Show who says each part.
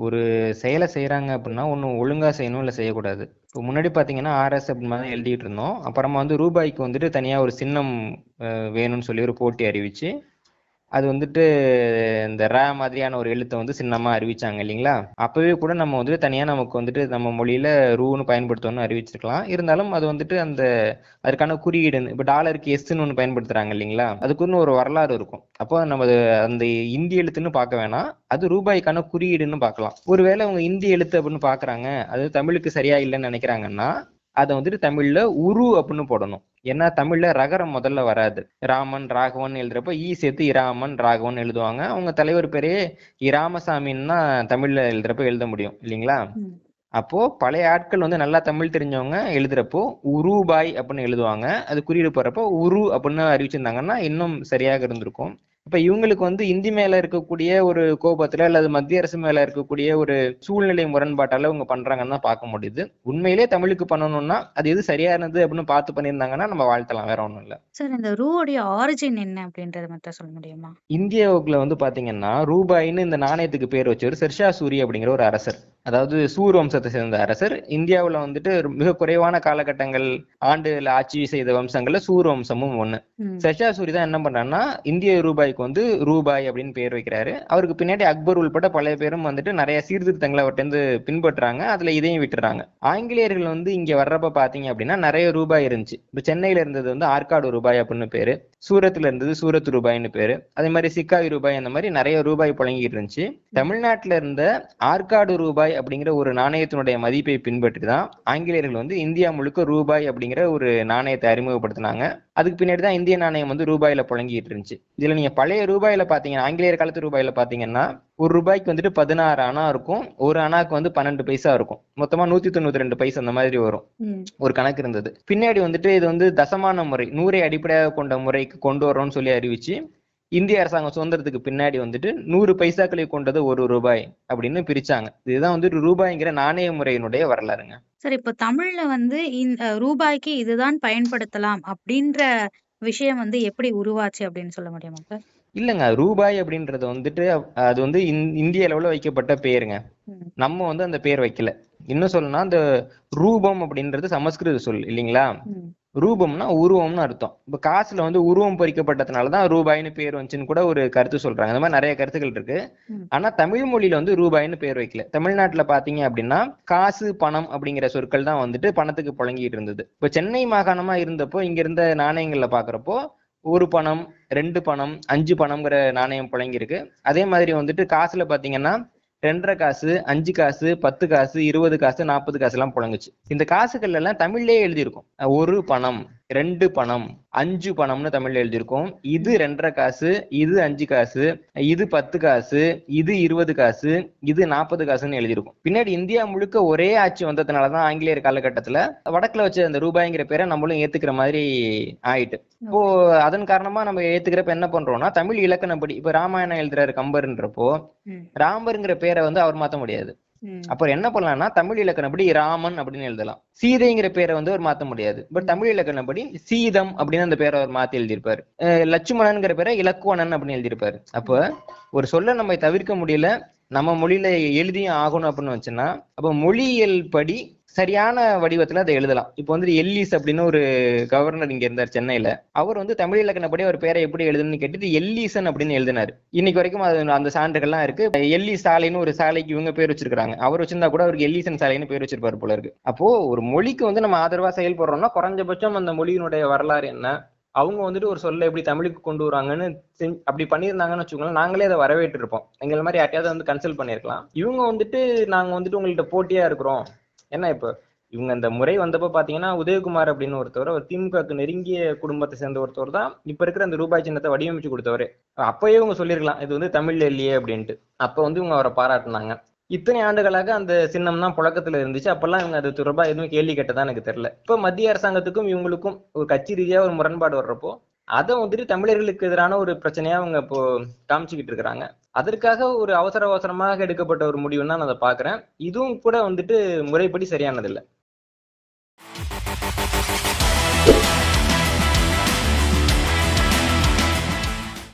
Speaker 1: ஒரு செயலை செய்கிறாங்க அப்படின்னா ஒன்று ஒழுங்காக செய்யணும் இல்லை செய்யக்கூடாது. இப்போ முன்னாடி பார்த்தீங்கன்னா ஆர்எஸ் அப்படின்னு மாதிரி எழுதிட்டு இருந்தோம். அப்புறமா வந்து ரூபாய்க்கு வந்துட்டு தனியாக ஒரு சின்னம் வேணும்னு சொல்லி ஒரு போட்டி அறிவிச்சு அது வந்துட்டு இந்த ரா மாதிரியான ஒரு எழுத்தை வந்து சின்னமாக அறிவிச்சாங்க இல்லைங்களா. அப்போவே கூட நம்ம வந்துட்டு தனியாக நமக்கு வந்துட்டு நம்ம மொழியில் ரூன்னு பயன்படுத்தணும்னு அறிவிச்சிருக்கலாம். இருந்தாலும் அது வந்துட்டு அந்த அதுக்கான குறியீடுன்னு இப்போ டாலருக்கு எஸ்ன்னு ஒன்று பயன்படுத்துகிறாங்க இல்லைங்களா, அதுக்குன்னு ஒரு வரலாறு இருக்கும். அப்போ நம்ம அந்த இந்தி எழுத்துன்னு பார்க்க வேணாம், அது ரூபாய்க்கான குறியீடுன்னு பார்க்கலாம். ஒருவேளை அவங்க இந்தி எழுத்து அப்படின்னு பார்க்குறாங்க, அது தமிழுக்கு சரியா இல்லைன்னு நினைக்கிறாங்கன்னா அதை வந்துட்டு தமிழ்ல உரு அப்படின்னு போடணும். ஏன்னா தமிழ்ல ரகரம் முதல்ல வராது. ராமன் ராகவன் எழுதுறப்ப ஈ சேர்த்து இராமன் ராகவன் எழுதுவாங்க. அவங்க தலைவர் பேரே இராமசாமின்னா தமிழ்ல எழுதுறப்ப எழுத முடியும் இல்லைங்களா. அப்போ பழைய ஆட்கள் வந்து நல்லா தமிழ் தெரிஞ்சவங்க எழுதுறப்போ உருபாய் அப்படின்னு எழுதுவாங்க. அது குறியீடு போறப்போ உரு அப்படின்னு அறிவிச்சிருந்தாங்கன்னா இன்னும் சரியாக இருந்திருக்கும். இப்ப இவங்களுக்கு வந்து இந்தி மேல இருக்கக்கூடிய ஒரு கோபத்துல அல்லது மத்திய அரசு மேல இருக்கக்கூடிய ஒரு சூழ்நிலை முரண்பாட்டால இவங்க பண்றாங்கன்னு தான் பார்க்க முடியுது. உண்மையிலே தமிழுக்கு பண்ணணும்னா அது எது சரியானது அப்படின்னு பார்த்து பண்ணியிருந்தாங்கன்னா நம்ம வாழ்த்தலாம், வேற ஒண்ணும் இல்ல.
Speaker 2: சார் இந்த ரூவோடைய ஆரிஜின் என்ன அப்படின்றத மட்டும் சொல்ல முடியுமா?
Speaker 1: இந்தியாவுக்குள்ள வந்து பாத்தீங்கன்னா ரூபாய்ன்னு இந்த நாணயத்துக்கு பேர் வச்சவர் ஷெர்ஷா சூரி அப்படிங்கிற ஒரு அரசர். அதாவது சூர் வம்சத்தை சேர்ந்த அரசர். இந்தியாவுல வந்துட்டு மிக குறைவான காலகட்டங்கள் ஆண்டுல ஆட்சி செய்த வம்சங்கள்ல சூர் வம்சமும் ஒண்ணு. ஷெர்ஷா சூரி தான் என்ன பண்றாருன்னா இந்திய ரூபாய்க்கு வந்து ரூபாய் அப்படின்னு பேர் வைக்கிறாரு. அவருக்கு பின்னாடி அக்பர் உள்பட பல பேரும் வந்துட்டு நிறைய சீர்திருத்தங்களை அவர்கிட்ட பின்பற்றாங்க. அதுல இதையும் விட்டுறாங்க. ஆங்கிலேயர்கள் வந்து இங்க வர்றப்ப பாத்தீங்க அப்படின்னா நிறைய ரூபாய் இருந்துச்சு. இப்ப சென்னையில இருந்தது வந்து ஆற்காடு ரூபாய் அப்படின்னு பேரு, சூரத்துல இருந்தது சூரத் ரூபாய்னு பேரு, அதே மாதிரி சிக்காவி ரூபாய், அந்த மாதிரி நிறைய ரூபாய் புழங்கிட்டு இருந்துச்சு. தமிழ்நாட்டுல இருந்த ஆற்காடு ரூபாய் அப்படிங்கிற ஒரு நாணயத்தினுடைய மதிப்பை பின்பற்றி தான் ஆங்கிலேயர்கள் வந்து இந்தியா முழுக்க ரூபாய் அப்படிங்கிற ஒரு நாணயத்தை அறிமுகப்படுத்தினாங்க. அதுக்கு பின்னாடி தான் இந்திய நாணயம் வந்து ரூபாயில புழங்கிட்டு இருந்துச்சு. இதுல நீங்க பழைய ரூபாயில பாத்தீங்கன்னா, ஆங்கிலேயர் காலத்து ரூபாயில பாத்தீங்கன்னா ஒரு ரூபாய்க்கு வந்துட்டு 16 அணா இருக்கும், ஒரு அணாக்கு வந்து 12 பைசா இருக்கும், மொத்தமா 192 பைசா அந்த மாதிரி வரும் ஒரு கணக்கு இருந்தது. பின்னாடி வந்துட்டு இது வந்து தசமான முறை, 100 அடிப்படையாக கொண்ட முறைக்கு கொண்டு வரோம்னு சொல்லி அறிவிச்சு இந்திய அரசாங்கம் சுதந்திரத்துக்கு பின்னாடி வந்துட்டு 100 பைசாக்களை கொண்டது ஒரு ரூபாய் அப்படின்னு பிரிச்சாங்க. இதுதான் வந்து ரூபாய்ங்கிற நாணய முறையினுடைய வரலாறுங்க.
Speaker 2: சரி, இப்போ தமிழ்ல வந்து இந்த ரூபாய்க்கு இதுதான் பயன்படுத்தலாம் அப்படின்ற விஷயம் வந்து எப்படி உருவாச்சு அப்படின்னு சொல்ல முடியுமா சார்?
Speaker 1: இல்லங்க, ரூபாய் அப்படின்றது வந்துட்டு அது வந்து இந்திய அளவுல வைக்கப்பட்ட பேருங்க. நம்ம வந்து அந்த பேர் வைக்கல. இன்னும் சொல்லணும்னா அந்த ரூபம் அப்படின்றது சமஸ்கிருத சொல் இல்லைங்களா. ரூபம்னா உருவம்னு அர்த்தம். இப்ப காசுல வந்து உருவம் பொறிக்கப்பட்டதுனாலதான் ரூபாய்னு பேர் வந்துச்சுன்னு கூட ஒரு கருத்து சொல்றாங்க. அந்த மாதிரி நிறைய கருத்துக்கள் இருக்கு. ஆனா தமிழ் மொழியில வந்து ரூபாய்னு பேர் வைக்கல. தமிழ்நாட்டுல பாத்தீங்க அப்படின்னா காசு பணம் அப்படிங்கிற சொற்கள் தான் வந்துட்டு பணத்துக்கு புழங்கிட்டு இருந்தது. இப்ப சென்னை மாகாணமா இருந்தப்போ இங்க இருந்த நாணயங்கள்ல பாக்குறப்போ 1 பணம் 2 பணம் 5 பணம்ங்கிற நாணயம் புழங்கி இருக்கு. அதே மாதிரி வந்துட்டு காசுல பாத்தீங்கன்னா 2.5 காசு 5 காசு 10 காசு 20 காசு 40 காசு எல்லாம் புழங்குச்சு. இந்த காசுகள் எல்லாம் தமிழ்லயே எழுதியிருக்கும். 1 பணம் 2 பணம் 5 பணம்னு தமிழ்ல எழுதியிருக்கும். இது 2.5 காசு, இது 5 காசு, இது 10 காசு, இது 20 காசு, இது 40 காசுன்னு எழுதியிருக்கும். பின்னாடி இந்தியா முழுக்க ஒரே ஆட்சி வந்ததுனாலதான் ஆங்கிலேயர் காலகட்டத்துல வடக்குல வச்ச அந்த ரூபாய்ங்கிற பேரை நம்மளும் ஏத்துக்கிற மாதிரி ஆயிட்டு. இப்போ அதன் காரணமா நம்ம ஏத்துக்கிறப்ப என்ன பண்றோம்னா தமிழ் இலக்கணப்படி இப்ப ராமாயணம் எழுதுறாரு கம்பர்ன்றப்போ ராமருங்கிற பேரை வந்து அவர் மாத்த முடியாது. அப்புறம் என்ன பண்ணலாம்னா தமிழ் இலக்கணப்படி ராமன் அப்படின்னு எழுதலாம். சீதைங்கிற பேரை வந்து அவர் மாத்த முடியாது. பட் தமிழ் இலக்கணப்படி சீதம் அப்படின்னு அந்த பேரை அவர் மாத்தி எழுதியிருப்பாரு. லட்சுமணன்கிற பேரை இலக்குவணன் அப்படின்னு எழுதியிருப்பாரு. அப்ப ஒரு சொல்ல நம்ம தவிர்க்க முடியல, நம்ம மொழியில எழுதியும் ஆகணும் அப்படின்னு வச்சுன்னா அப்ப மொழியியல் படி சரியான வடிவத்துல அதை எழுதலாம். இப்போ வந்து எல்லிஸ் அப்படின்னு ஒரு கவர்னர் இங்க இருந்தார் சென்னையில. அவர் வந்து தமிழ் இலக்கணப்படி அவர் பேரை எப்படி எழுதுன்னு கேட்டுட்டு எல்லீசன் அப்படின்னு எழுதினாரு. இன்னைக்கு வரைக்கும் அது அந்த சான்றுகள்லாம் இருக்கு. எல்லி சாலைன்னு ஒரு சாலைக்கு இவங்க பேர் வச்சிருக்காங்க. அவர் வச்சிருந்தா கூட அவருக்கு எல்லீசன் சாலைன்னு பேர் வச்சிருப்பாரு போல இருக்கு. அப்போ ஒரு மொழிக்கு வந்து நம்ம ஆதரவா செயல்படுறோம்னா குறைஞ்சபட்சம் அந்த மொழியினுடைய வரலாறு என்ன, அவங்க வந்துட்டு ஒரு சொல்ல எப்படி தமிழுக்கு கொண்டு வராங்கன்னு அப்படி பண்ணியிருந்தாங்கன்னு வச்சுக்கோங்களேன், நாங்களே அதை வரவேற்று இருப்போம். எங்களை மாதிரி யார்ட்டையாவது வந்து கன்சல்ட் பண்ணிருக்கலாம். இவங்க வந்துட்டு நாங்க வந்துட்டு உங்கள்கிட்ட போட்டியா இருக்கிறோம். ஏன்னா இப்ப இவங்க அந்த முறை வந்தப்போ பாத்தீங்கன்னா உதயகுமார் அப்படின்னு ஒருத்தவர், அவர் திமுகக்கு நெருங்கிய குடும்பத்தை சேர்ந்த ஒருத்தவர் தான் இப்ப இருக்கிற அந்த ரூபாய் சின்னத்தை வடிவமைச்சு கொடுத்தவரு. அப்பயே இவங்க சொல்லிருக்கலாம் இது வந்து தமிழ்ல இல்லையே அப்படின்ட்டு. அப்ப வந்து இவங்க அவரை பாராட்டினாங்க. இத்தனை ஆண்டுகளாக அந்த சின்னம் தான் புழக்கத்துல இருந்துச்சு. அப்பெல்லாம் இவங்க அது தொடர்பா எதுவும் கேள்வி கேட்டதான் எனக்கு தெரியல. இப்ப மத்திய அரசாங்கத்துக்கும் இவங்களுக்கும் ஒரு கட்சி ரீதியா ஒரு முரண்பாடு வர்றப்போ அதை வந்துட்டு தமிழர்களுக்கு எதிரான ஒரு பிரச்சனையா அவங்க இப்போ காமிச்சுக்கிட்டு இருக்கிறாங்க. அதற்காக ஒரு அவசரமாக எடுக்கப்பட்ட ஒரு முடிவுன்னு நான் அதை பாக்குறேன். இதுவும் கூட வந்துட்டு முறைப்படி சரியானது இல்லை.